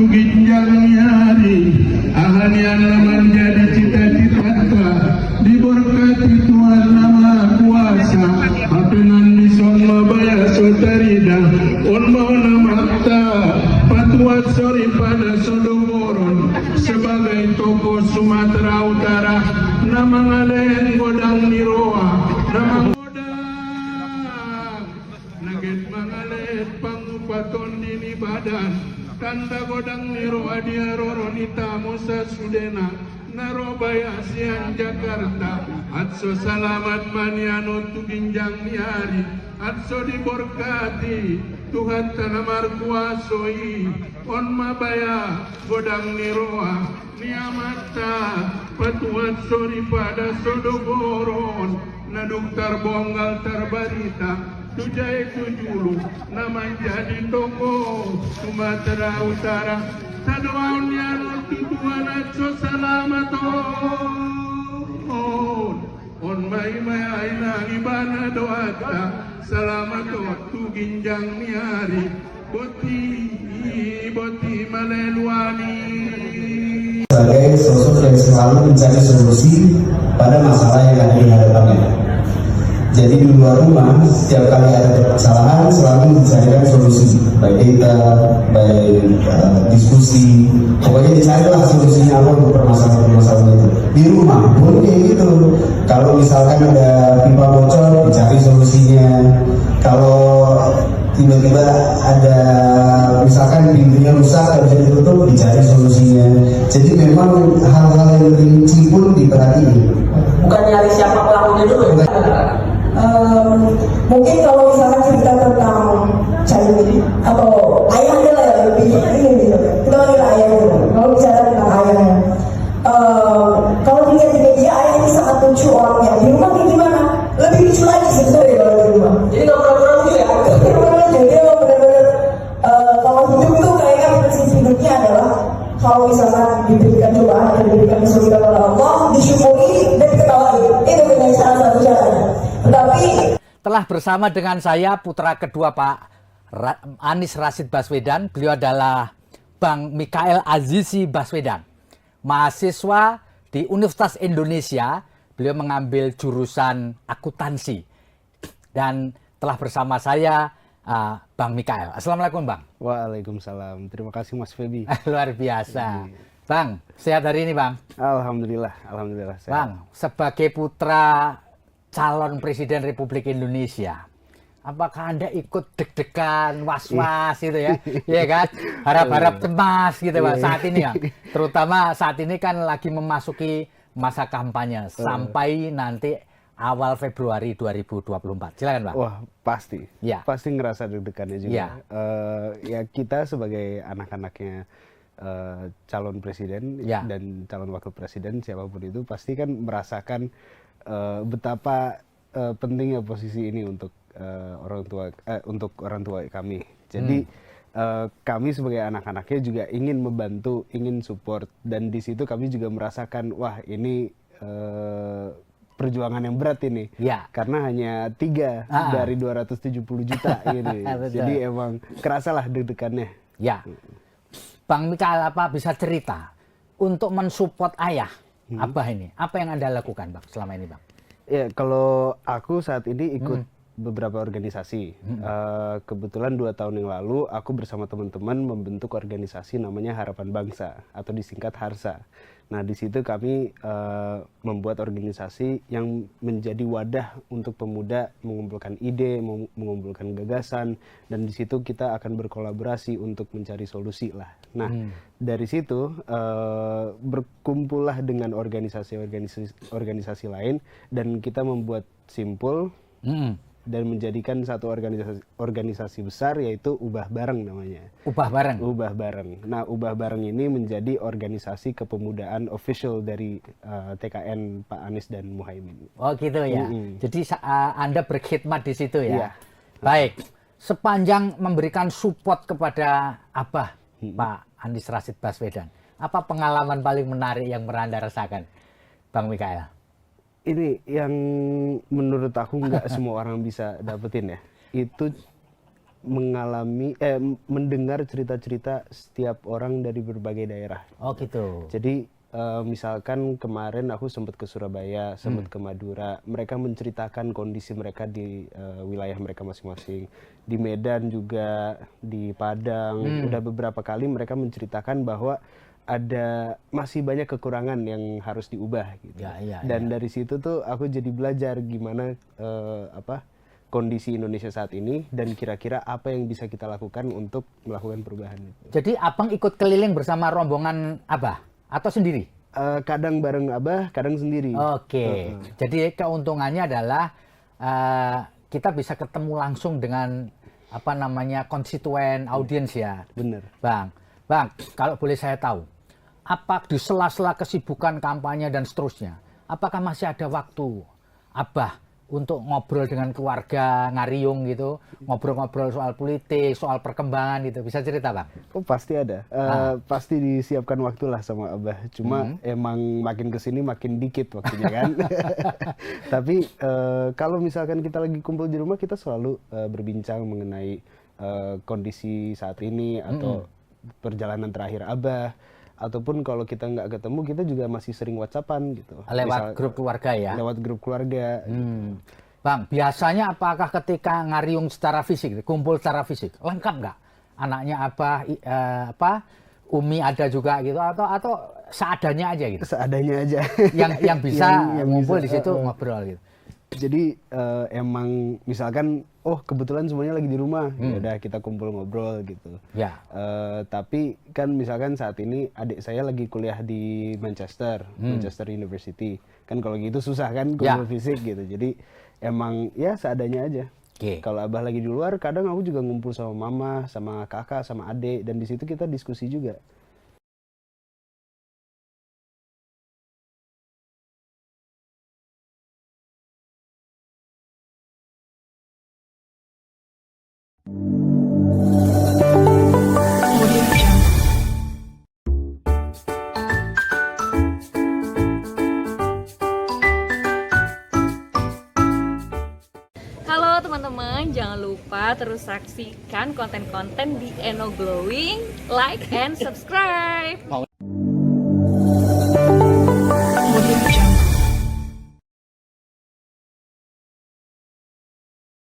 ginjal nyari ahan yang menjadi cita-cita diberkati Tuhan nama kuasa dengan mison mabaya sotarida on mauna makta patuat sori pada Sodomoron sebagai tokoh Sumatera Utara nama ngalen godang niroa nama Nagit mangalet pangupaton dini badan tanda godang niro adia roronita musa sudena narobaya sian Jakarta atso salamat maniano tuginjang niari atso diberkati Tuhan tanamar kuasoi on mabaya godang niroa niamata patuat sori pada Sodogoron naduktar bonggal terbarita Tujai tujulu nama jadi toko Sumatera Utara tadoaunya tujuan atso salamaton on mai aina ibana doata salamaton tu ginjang niari boti maleluani sebagai sosok yang selalu mencari solusi pada masalah yang ada di hadapannya. Jadi di luar rumah, setiap kali ada permasalahan selalu dicarikan solusi, baik data, baik diskusi, pokoknya dicarilah solusinya apa untuk permasalahan itu. Di rumah pun kayak gitu, kalau misalkan ada pipa bocor, dicari solusinya. Kalau tiba-tiba ada misalkan pintunya rusak, nggak bisa ditutup, dicari solusinya. Jadi memang hal-hal yang rinci pun diperhatiin. Bukan nyari siapa pelakunya dulu ya? Mungkin kalau misalkan cerita tentang Cahyo atau ayahnya lah ya lebih ini gitu. Kita panggil ayahnya. Kalau bicara tentang ayahnya, kalau dilihat di media ayah ini sangat lucu orangnya. Di rumah kayak gimana? Lebih lucu lagi sebetulnya kalau di rumah. Jadi nggak pernah lucu ya? Jadi dia benar-benar kalau hidup itu kayaknya prinsip hidupnya adalah kalau misalkan diberikan cobaan dan diberikan kesulitan oleh Allah, disyukuri dan diketahui. Itu dengan salah satu caranya. Tetapi telah bersama dengan saya putra kedua Pak Anies Rashid Baswedan. Beliau adalah Bang Mikael Azizi Baswedan, mahasiswa di Universitas Indonesia. Beliau mengambil jurusan akuntansi dan telah bersama saya Bang Mikael. Assalamualaikum Bang. Waalaikumsalam. Terima kasih Mas Feby. Luar biasa. Bang, sehat hari ini Bang? Alhamdulillah, alhamdulillah sehat. Bang, sebagai putra calon Presiden Republik Indonesia, apakah Anda ikut deg-degan, was-was gitu ya? Iya kan? Harap-harap cemas gitu Pak saat ini ya. Terutama saat ini kan lagi memasuki masa kampanye sampai nanti awal Februari 2024. Silakan Pak. Wah, pasti. Ya. Pasti ngerasa deg-degannya juga. Ya. Ya kita sebagai anak-anaknya calon presiden dan calon wakil presiden siapapun itu pasti kan merasakan betapa pentingnya posisi ini untuk orang tua kami. Jadi kami sebagai anak-anaknya juga ingin membantu, ingin support, dan di situ kami juga merasakan wah ini perjuangan yang berat ini. Ya. Karena hanya 3 dari 270 juta ini. Jadi emang kerasalah deg-degannya. Ya. Bang Mikael, apa bisa cerita untuk mensupport ayah Abah ini? Apa yang Anda lakukan Bang selama ini Bang? Ya, kalau aku saat ini ikut beberapa organisasi. Kebetulan 2 tahun yang lalu aku bersama teman-teman membentuk organisasi namanya Harapan Bangsa atau disingkat HARSA. Nah, di situ kami membuat organisasi yang menjadi wadah untuk pemuda mengumpulkan ide, mengumpulkan gagasan, dan di situ kita akan berkolaborasi untuk mencari solusi lah. Nah, dari situ berkumpullah dengan organisasi lain dan kita membuat simpul dan menjadikan satu organisasi besar, yaitu Ubah Bareng namanya. Ubah Bareng? Ubah Bareng. Nah, Ubah Bareng ini menjadi organisasi kepemudaan official dari TKN Pak Anies dan Muhaimin. Oh gitu ya. Jadi Anda berkhidmat di situ ya? Iya. Baik. Sepanjang memberikan support kepada Abah Pak Anies Rashid Baswedan, apa pengalaman paling menarik yang pernah Anda rasakan, Bang Mikael? Ini yang menurut aku nggak semua orang bisa dapetin ya. Itu mendengar cerita-cerita setiap orang dari berbagai daerah. Oh gitu. Jadi misalkan kemarin aku sempat ke Surabaya, sempat ke Madura, mereka menceritakan kondisi mereka di wilayah mereka masing-masing. Di Medan juga, di Padang, udah beberapa kali mereka menceritakan bahwa masih banyak kekurangan yang harus diubah gitu. Dan dari situ tuh aku jadi belajar gimana kondisi Indonesia saat ini dan kira-kira apa yang bisa kita lakukan untuk melakukan perubahan itu. Jadi abang ikut keliling bersama rombongan abah atau sendiri? Kadang bareng abah, kadang sendiri. Oke. Jadi keuntungannya adalah kita bisa ketemu langsung dengan konstituen audiens ya. Bener. Bang, kalau boleh saya tahu, apa di sela-sela kesibukan kampanye dan seterusnya, apakah masih ada waktu abah untuk ngobrol dengan keluarga Ngariung gitu, ngobrol-ngobrol soal politik, soal perkembangan gitu, bisa cerita Bang? Oh pasti ada, pasti disiapkan waktu lah sama abah. Cuma emang makin kesini makin dikit waktunya kan. Tapi kalau misalkan kita lagi kumpul di rumah, kita selalu berbincang mengenai kondisi saat ini atau perjalanan terakhir abah. Ataupun kalau kita nggak ketemu, kita juga masih sering WhatsAppan gitu. Lewat grup keluarga ya? Lewat grup keluarga. Gitu. Bang, biasanya apakah ketika Ngariung secara fisik, kumpul secara fisik, lengkap nggak? Anaknya Umi ada juga gitu, atau seadanya aja gitu? Seadanya aja. Yang bisa yang ngumpul bisa, di situ ngobrol gitu? Jadi emang misalkan kebetulan semuanya lagi di rumah, ya udah kita kumpul ngobrol gitu. Ya. Tapi kan misalkan saat ini adik saya lagi kuliah di Manchester University. Kan kalau gitu susah kan kumpul fisik gitu. Jadi emang ya seadanya aja. Kalau abah lagi di luar, kadang aku juga ngumpul sama mama, sama kakak, sama adik, dan di situ kita diskusi juga. Halo teman-teman, jangan lupa terus saksikan konten-konten di Eno Glowing, like and subscribe.